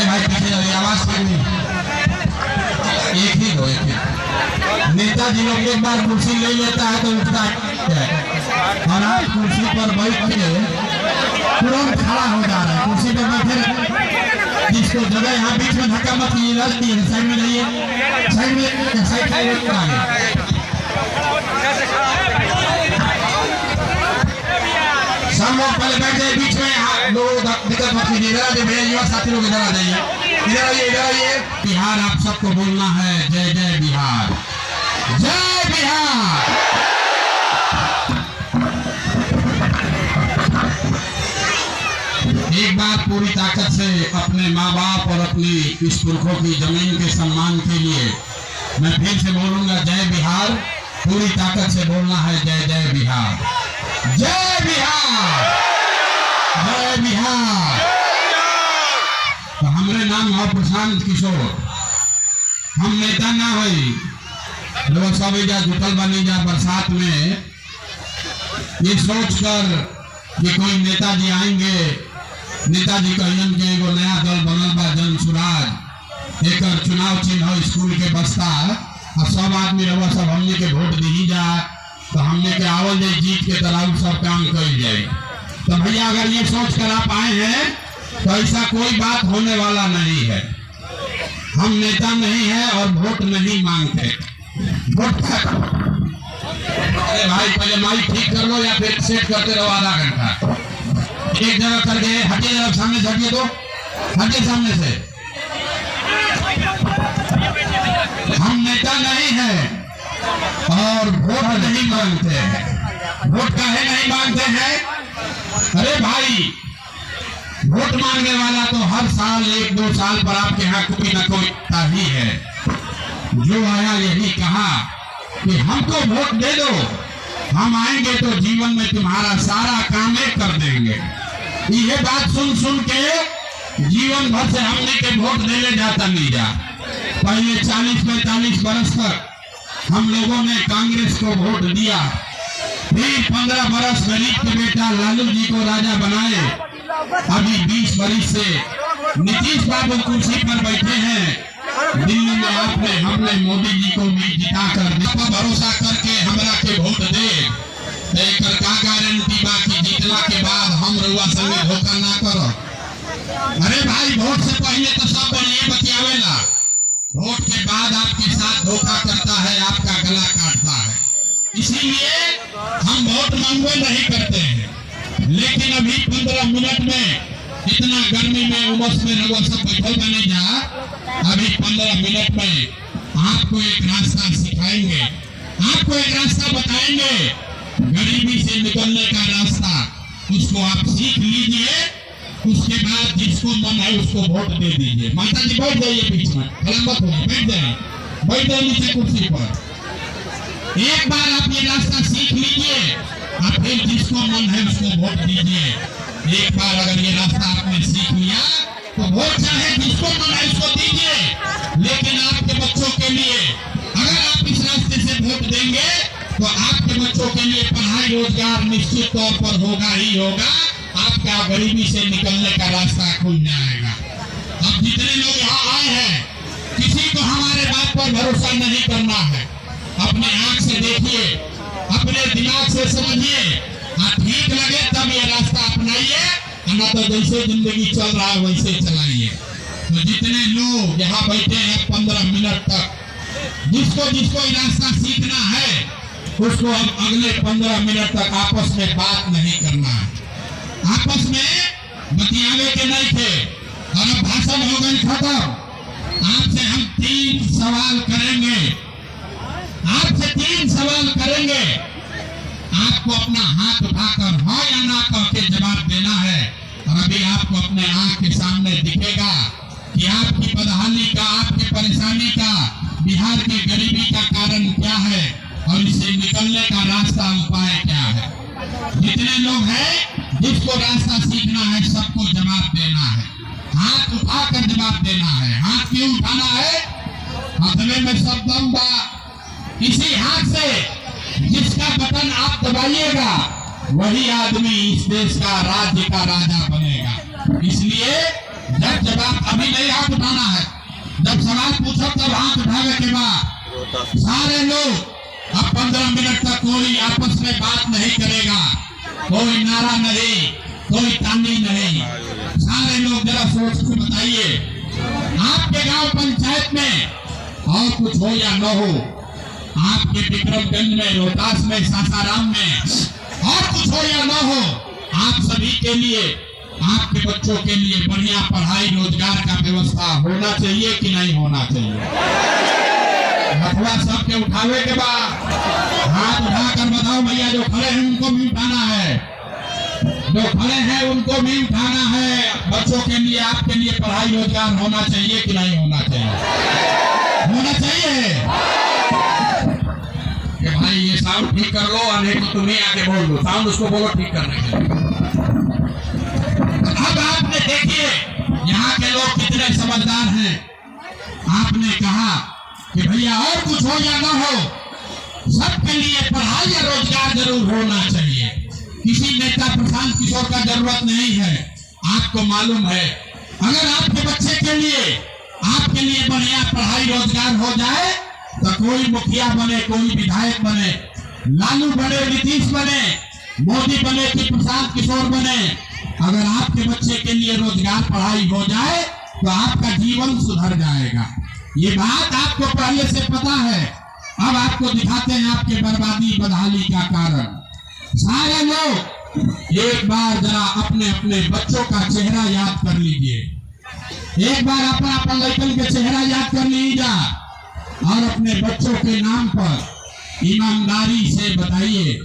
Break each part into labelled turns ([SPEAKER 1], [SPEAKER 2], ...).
[SPEAKER 1] अरे भाई पीछे जाइए, आवाज करनी एक ही दो, एक ही। नेताजी लोग एक बार कुर्सी ले लेता है तो उठता है, और आप कुर्सी पर बैठ के तुरंत खड़ा हो जा रहा है। कुर्सी पर बैठे जिसको जगह यहाँ बीच में धक्का मत कीजिए, साइड में जाइए, साइड में, साइड सब लोग पहले बैठ जाए बीच में, लोग दिक्कत मत कीजिए। इधर आइए भैया, युवा साथी लोग इधर आ जाइए, इधर आइए, इधर आइए। बिहार आप सबको बोलना है, जय जय बिहार, जय बिहार। एक बार पूरी ताकत से अपने माँ बाप और अपनी इस पुरखों की जमीन के सम्मान के लिए मैं फिर से बोलूंगा, जय बिहार। पूरी ताकत से बोलना है, जय जय बिहार, जय बिहार, जय बिहार। तो हमारे नाम है प्रशांत किशोर, हम नेता ना हुई, लोग सब इजा जुटल बनी जा बरसात में ये सोचकर कि कोई नेताजी आएंगे, नेताजी कहियन के एगो नया दल बनल बा जन सुराज, एक चुनाव चिन्ह स्कूल के बस्ता, और सब आदमी रवा सब हमने के वोट दी जा, तो हमने के आवल जाए जीत के तरह सब काम कर जाए। तो भैया अगर ये सोच कर आप आए हैं तो ऐसा कोई बात होने वाला नहीं है। हम नेता नहीं है और वोट नहीं मांगते। वोट अरे भाई पहले माइक ठीक कर लो या फिर सेट करते रहो आधा घंटा। एक जगह करके हटिए, जरा सामने से हटिए, तो हटिए सामने से। हम नेता नहीं है और वोट नहीं मांगते हैं। वोट काहे नहीं मांगते हैं? अरे भाई वोट मांगने वाला तो हर साल 1-2 साल पर आपके यहाँ कोई ना कोई आता ही है। जो आया यही कहा कि हमको वोट दे दो, हम आएंगे तो जीवन में तुम्हारा सारा काम कर देंगे। ये बात सुन सुन के जीवन भर से हमने के वोट देने जाता नहीं जा। पहले 40-45 बरस तक हम लोगों ने कांग्रेस को वोट दिया, फिर 15 बरस गरीब के बेटा लालू जी को राजा बनाए। अभी 20 बरस से नीतीश बाबू कुर्सी पर बैठे हैं। दिल्ली में आपने हमने मोदी जी को भी जिता कर भरोसा करके हमरा के वोट दे, एक का गारंटी बा कि जीतला के बाद हम रउआ संगे धोखा ना करो। अरे भाई वोट से पहले तो सब बढ़िया बतियावेला, वोट के बाद आपके साथ धोखा करता है, आपका गला काटता है। इसीलिए हम वोट मांगवे नहीं करते हैं। लेकिन अभी 15 मिनट में इतना गर्मी में उमस में रउआ सब बैठल बने जा, अभी 15 मिनट में आपको एक रास्ता सिखाएंगे, आपको एक रास्ता बताएंगे, गरीबी से निकलने का रास्ता। उसको आप सीख लीजिए, उसके बाद जिसको मन है उसको वोट दे दीजिए। माता जी बैठ जाइए बीच में, मत होइए, बैठ जाइए, बैठ जाइए नीचे कुर्सी पर। एक बार आप ये रास्ता सीख लीजिए, आप फिर जिसको मन है उसको वोट दीजिए। एक बार अगर ये रास्ता आपने सीख लिया तो वोट चाहे जिसको मन है उसको दीजिए। लेकिन आपके बच्चों के लिए अगर आप इस रास्ते से वोट देंगे तो आपके बच्चों के लिए पढ़ाई रोजगार निश्चित तौर पर होगा ही होगा। आपका गरीबी से निकलने का रास्ता खुल जाएगा। अब जितने लोग यहाँ आए हैं, किसी को हमारे बात पर भरोसा नहीं करना है। अपने आंख से देखिए, अपने दिमाग से समझिए, ठीक लगे तब ये रास्ता अपनाइए, ना तो जैसे जिंदगी चल रहा है वैसे चलाइए। तो जितने लोग यहाँ बैठे हैं 15 मिनट तक, जिसको जिसको ये रास्ता सीखना है उसको अब अगले 15 मिनट तक आपस में बात नहीं करना है। आपस में बतियावे के नहीं थे, और अब भाषण हो गई खत्म। आपसे हम 3 सवाल करेंगे, आपसे 3 सवाल करेंगे। आपको अपना हाथ उठाकर हाँ या ना कह के जवाब देना है। और अभी आपको अपने आंख के सामने दिखेगा कि आपकी बदहाली का, आपकी परेशानी का, बिहार की गरीबी का कारण क्या है और इससे निकलने का रास्ता, उपाय क्या है। जितने लोग हैं जिसको रास्ता सीखना है सबको जवाब देना है, हाथ उठाकर जवाब देना है। हाथ क्यों उठाना है? हथले में सब दम बा। इसी हाथ से जिसका बटन आप दबाइएगा वही आदमी इस देश का, राज्य का राजा बनेगा। इसलिए जब जवाब अभी नहीं जब सवाल पूछो तब हाथ उठावे के बाद सारे लोग अब 15 मिनट तक कोई आपस में बात नहीं करेगा, कोई नारा नहीं, कोई ताली नहीं। सारे लोग जरा सोच के बताइए, आपके गांव पंचायत में और कुछ हो या न हो, आपके विक्रमगंज में, रोहतास में, सासाराम में और कुछ हो या न हो, आप सभी के लिए, आपके बच्चों के लिए बढ़िया पढ़ाई रोजगार का व्यवस्था होना चाहिए कि नहीं होना चाहिए? हथवा सबके उठावे के बाद हाथ उठाकर बताओ भैया, जो खड़े हैं उनको भी उठाना है, जो खड़े हैं उनको भी उठाना है। बच्चों के लिए, आपके लिए पढ़ाई रोजगार होना चाहिए कि नहीं होना चाहिए? होना चाहिए कि भाई ये साउंड ठीक कर लो, और नहीं तो तुम्हें आके बोल दो, साउंड उसको बोलो ठीक करने के लिए। अब आपने देखिए यहाँ के लोग कितने समझदार हैं। आपने कहा कि भैया और कुछ हो या ना हो, सबके लिए पढ़ाई या रोजगार जरूर होना चाहिए। किसी नेता प्रशांत किशोर का जरूरत नहीं है। आपको मालूम है, अगर आपके बच्चे के लिए, आपके लिए बढ़िया पढ़ाई रोजगार हो जाए तो कोई मुखिया बने, कोई विधायक बने, लालू बने, नीतीश बने, मोदी बने कि प्रशांत किशोर बने, अगर आपके बच्चे के लिए रोजगार पढ़ाई हो जाए तो आपका जीवन सुधर जाएगा। ये बात आपको पहले से पता है। अब आपको दिखाते हैं आपके बर्बादी बदहाली का कारण। सारे लोग एक बार जरा अपने अपने बच्चों का चेहरा याद कर लीजिए। एक बार अपना अपन लड़कन के चेहरा याद कर लीजिए और अपने बच्चों के नाम पर ईमानदारी से बताइए,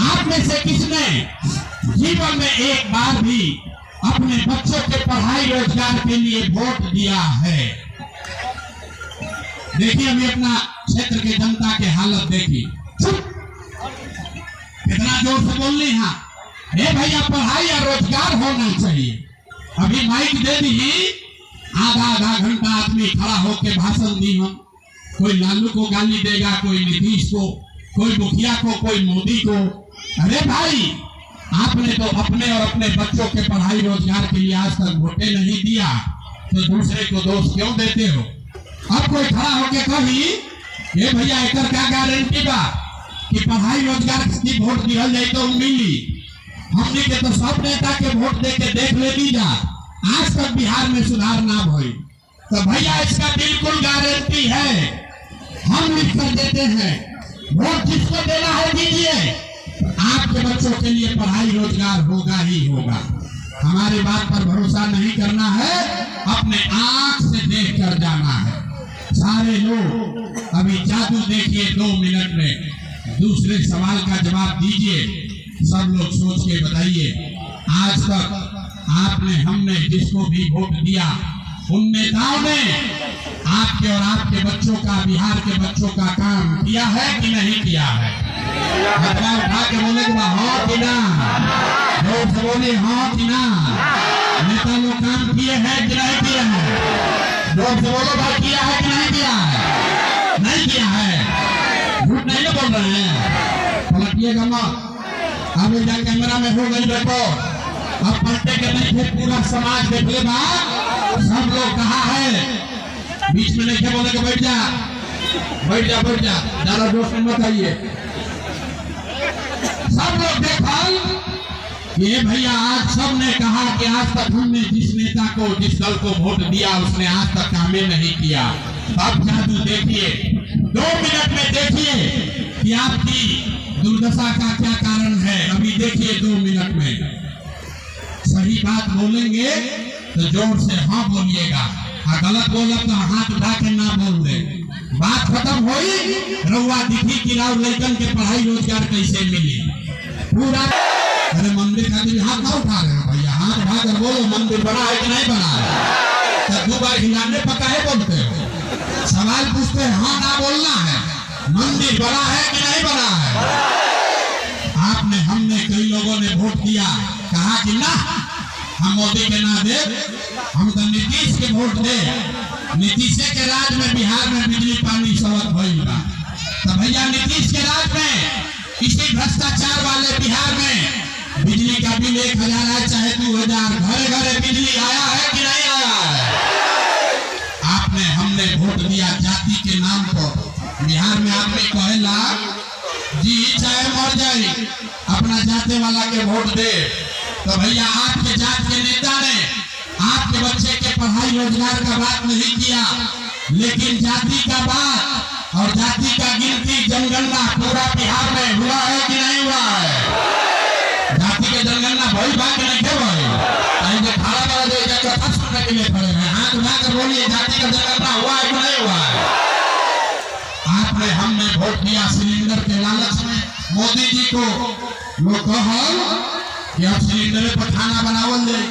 [SPEAKER 1] आप में से किसने जीवन में एक बार भी अपने बच्चों के पढ़ाई रोजगार के लिए वोट दिया है? देखिए अभी अपना क्षेत्र के जनता के हालत देखिए, कितना जोर से बोल रही। हाँ भैया, पढ़ाई या रोजगार होना चाहिए। अभी माइक दे दी, आधा घंटा आदमी खड़ा होकर भाषण दी। हम कोई लालू को गाली देगा, कोई नीतीश को, कोई मुखिया को, कोई मोदी को। अरे भाई, आपने तो अपने और अपने बच्चों के पढ़ाई रोजगार के लिए आज तक वोटे नहीं दिया, तो दूसरे को दोष क्यों देते हो? अब कोई खड़ा होके कही, ये भैया एकर क्या गारंटी बा कि पढ़ाई रोजगार की वोट दिया जाए तो मिली? हमने के तो सब नेता के वोट दे के देख ले लीजा, आज तक बिहार में सुधार ना भई। तो भैया इसका बिल्कुल गारंटी है, हम लिख कर देते हैं, वोट जिसको देना है दीजिए, आपके बच्चों के लिए पढ़ाई रोजगार होगा ही होगा। हमारी बात पर भरोसा नहीं करना है, अपने आंख से देख कर जाना है। सारे लोग अभी जादू देखिए, 2 मिनट में दूसरे सवाल का जवाब दीजिए। सब लोग सोच के बताइए, आज तक आपने, हमने जिसको भी वोट दिया, उन नेताओं ने आपके और आपके बच्चों का, बिहार के बच्चों का काम किया है कि नहीं किया है? हथवा उठा के बोले कि हाँ कि ना, लोग से बोले हाँ कि ना। नेता लोग काम किए हैं कि नहीं किए हैं? लोग से बोलो भाई, किया है कि नहीं किया है? नहीं किया है, झूठ नहीं ना बोल रहे हैं। पलटिएगा मत, अब इधर कैमरा में हो गई देखो, अब पलटे के नहीं थे, पूरा समाज देख ले बा। सब लोग कहा है, बीच में नहीं बोले कि बैठ जा, बैठ जा, बैठ जा, ज्यादा जोश में मत आइए। सब लोग देखा ये भैया, आज सबने कहा कि आज तक हमने जिस नेता को, जिस दल को वोट दिया, उसने आज तक कामें नहीं किया। अब जादू देखिए, 2 मिनट में देखिए कि आपकी दुर्दशा का क्या कारण है। अभी देखिए 2 मिनट में सही बात बोलेंगे तो जोर से हाँ बोलिएगा, और गलत बोला तो हाथ उठा के ना बोल दे। बात खत्म हुई, रउआ दिखी कि राव लड़कन के पढ़ाई रोजगार कैसे मिली पूरा। अरे मंदिर खातिर हाथ ना उठा रहे हो भैया, हाथ उठाकर बोलो मंदिर बना है कि नहीं बना है। तो 2 बार हिलाने पर काहे बोलते हो? सवाल पूछते हैं, हाँ ना बोलना है। मंदिर बना है कि नहीं बना है? आपने, हमने, कई लोगों ने वोट दिया, कहा कि ना हम मोदी के ना दे, हम तो नीतीश के वोट दे। नीतीश के राज में बिहार में बिजली पानी सबक भइल बा। तो भैया नीतीश के राज में, इसी भ्रष्टाचार वाले बिहार में बिजली का बिल 1000 है चाहे 2000, घरे घरे बिजली आया है कि नहीं आया है? आपने, हम हमने वोट दिया जाति के नाम पर। बिहार में आपने कहेला जी चाहे मर जाए अपना जाते वाला के वोट दे, तो भैया आपके जात के नेता ने आपके बच्चे के पढ़ाई रोजगार का बात नहीं किया, लेकिन जाति का बात और जाति का गिनती जनगणना पूरा बिहार में हुआ है कि नहीं हुआ है? जाति के जनगणना भाई बात नहीं थे भाई खड़ा बड़ा जो कथा सुनने के लिए खड़े हैं, हाथ उठाकर बोलिए जाति का जनगणना हुआ है कि नहीं हुआ है? आपने हमने वोट दिया सिलेंडर के लालच में। मोदी जी को लोग कहल कि अब सिलेंडर पर खाना बनावल जाए,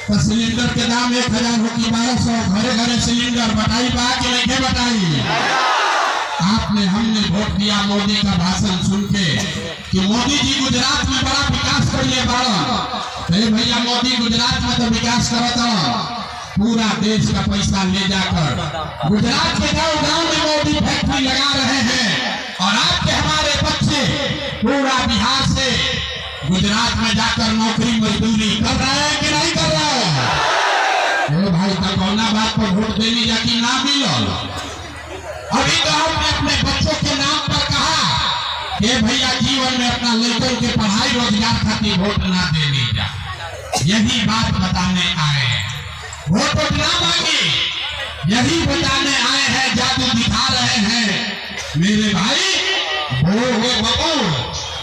[SPEAKER 1] तो सिलेंडर के दाम 1000 हो कि 1200, घरे घरे सिलेंडर बताई बा कि नहीं बताई? आपने हमने वोट दिया मोदी का भाषण सुन के कि मोदी जी गुजरात में बड़ा विकास कर लिए बाड़न। भैया मोदी गुजरात में तो विकास करता, पूरा देश का पैसा ले जाकर गुजरात के गांव गांव में मोदी फैक्ट्री लगा रहे हैं, और आपके हमारे बच्चे पूरा बिहार से गुजरात में जाकर नौकरी मजदूरी कर रहे हैं कि नहीं कर रहे हैं? भाई तकौना बात पर वोट देने जाके ना मिलो। अभी तो हमने अपने बच्चों के नाम पर कहा कि भैया जीवन में अपना लड़कों के पढ़ाई रोजगार खातिर वोट ना देने जा, यही बात बताने आए हैं। वोट ना मांगे, यही बताने आए हैं, जादू दिखा रहे हैं। मेरे भाई वो बबू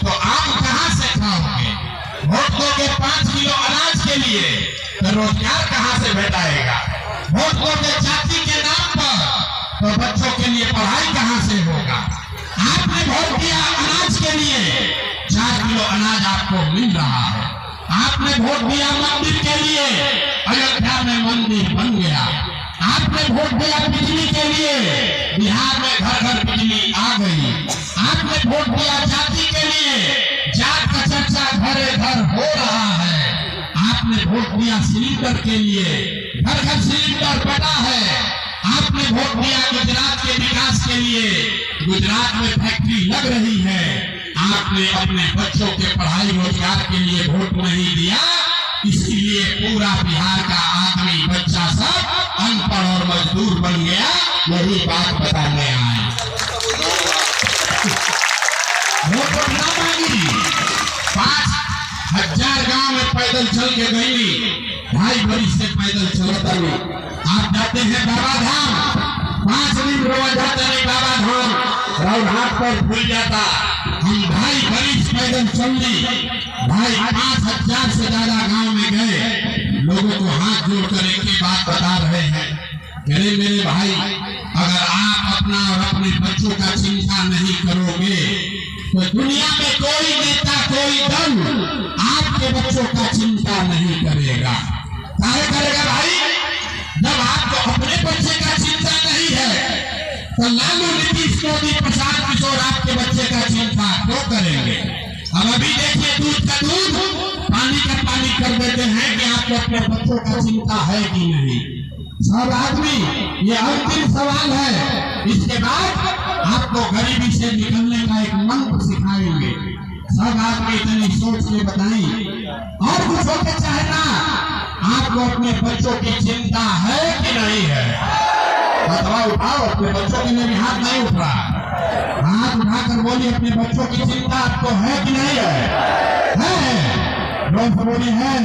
[SPEAKER 1] तो आप कहां से खाओगे? वोट दोगे 5 किलो अनाज के लिए, तो रोजगार कहां से भेटाएगा? वोट दोगे जाति के नाम पर, तो बच्चों के लिए पढ़ाई कहां से होगा? आपने वोट दिया अनाज के लिए, 4 किलो अनाज आपको मिल रहा है। आपने वोट दिया मंदिर के लिए, अयोध्या में मंदिर बन गया। आपने वोट दिया बिजली के लिए, बिहार में घर घर बिजली आ गई। आपने वोट दिया जाति के लिए, जात का चर्चा घरे घर हो रहा है। आपने वोट दिया सिलेंडर के लिए, घर घर सिलेंडर बटा है। आपने वोट दिया गुजरात के विकास के लिए, गुजरात में फैक्ट्री लग रही है। आपने अपने बच्चों के पढ़ाई रोजगार के लिए वोट नहीं दिया, इसीलिए पूरा बिहार का आदमी बच्चा सब अनपढ़ और मजदूर बन गया। यही बात बताने आए। वोट ना मांगी, 5000 गांव में पैदल चल के गई, 2.5 बरिस से पैदल चलता नहीं। आप जाते हैं बाबा धाम, 5 दिन रोज जाते नहीं बाबा धाम, राउर हाथ पर भूल जाता। हम 2.5 बरिस पैदल चल ली, भाई 5000 से ज्यादा गांव में गए, लोगों को हाथ जोड़कर एक ही बात बता रहे हैं, अरे मेरे भाई अगर आप अपना और अपने बच्चों का चिंता नहीं करोगे, तो दुनिया में कोई नेता कोई दल आपके बच्चों का चिंता नहीं करेगा। क्या करेगा भाई? जब आपको अपने बच्चे का चिंता नहीं है, तो लालू नीतीश मोदी प्रसाद किशोर आपके बच्चे का चिंता क्यों करेंगे? अब अभी देखिए दूध का दूध पानी का पानी कर देते हैं कि आपको अपने बच्चों का चिंता है कि नहीं। सब आदमी ये अंतिम सवाल है, इसके बाद आपको गरीबी से निकलने का एक मंत्र सिखाएंगे। सब आदमी इतनी सोच के बताएं, और कुछ होके चाहे ना, आपको अपने बच्चों की चिंता है कि नहीं है? बतवा उठाओ, अपने बच्चों के लिए भी हाथ नहीं उठ रहा, हाथ उठाकर बोलिए अपने बच्चों की चिंता आपको है कि नहीं है? लोग बोले है।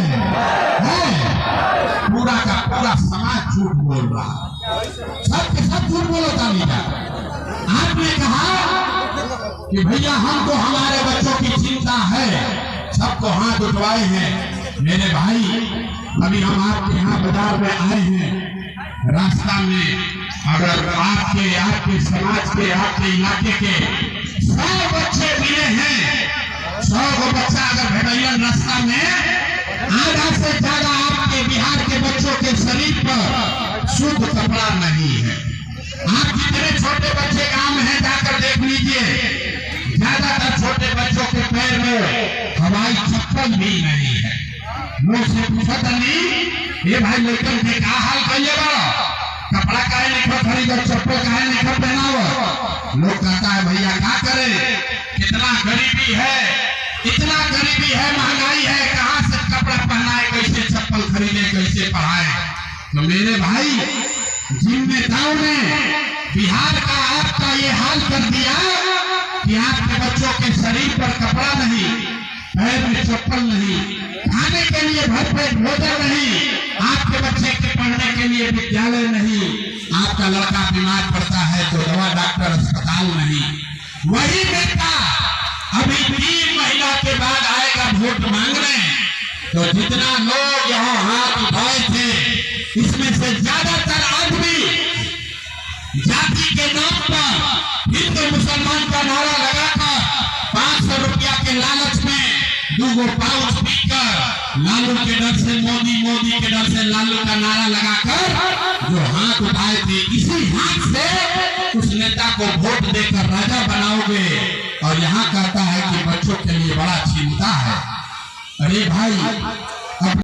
[SPEAKER 1] पूरा का पूरा समाज झूठ बोल रहा, सब के सब झूठ बोलो तालीजा। आपने कहा कि भैया हमको हमारे बच्चों की चिंता है, सबको हाथ उठवाए हैं। मेरे भाई अभी हम आपके यहाँ बाजार में आए हैं, रास्ता में अगर आपके समाज के आपके इलाके के 100 बच्चे मिले हैं, 100 बच्चा अगर भेटैया रास्ता में, आधा से ज्यादा आपके बिहार के बच्चों के शरीर पर शुद्ध कपड़ा नहीं है। आप जितने छोटे बच्चे गांव में हैं जाकर देख लीजिए, ज्यादातर छोटे बच्चों के पैर में हवाई चप्पल भी नहीं है। मुझ से पूछा नहीं ये भाई लड़कन के क्या हाल करिए बड़ा, कपड़ा काहे नहीं खरीदो, चप्पल काहे नहीं पहनाओ। लोग कहता है भैया क्या करे, कितना गरीबी है, इतना गरीबी है, महंगाई है, कहां से कपड़ा पहनाए, कैसे चप्पल खरीदे, कैसे पढ़ाए। तो मेरे भाई जिन नेताओं ने बिहार का आपका ये हाल कर दिया कि आपके बच्चों के शरीर पर कपड़ा नहीं, पैर में चप्पल नहीं, खाने के लिए भरपेट भोजन नहीं, आपके बच्चे के पढ़ने के लिए विद्यालय नहीं, आपका लड़का बीमार पड़ता है तो दवा डॉक्टर अस्पताल नहीं। वही नेता अभी 3 महीना के बाद आएगा वोट मांगने, तो जितना लोग यहाँ हाथ उठाए थे इसमें से ज्यादातर आदमी जाति के नाम पर हिंदू मुसलमान का नारा लगाकर 500 रुपया के लालच में 2 पाउच पीकर लालू के डर से मोदी के डर से लालू का नारा लगाकर जो हाथ उठाए थे, इसी हाथ से उस नेता को वोट देकर राजा बनाओगे। और यहाँ कहता है कि बच्चों के लिए बड़ा चिंता है। अरे भाई, अब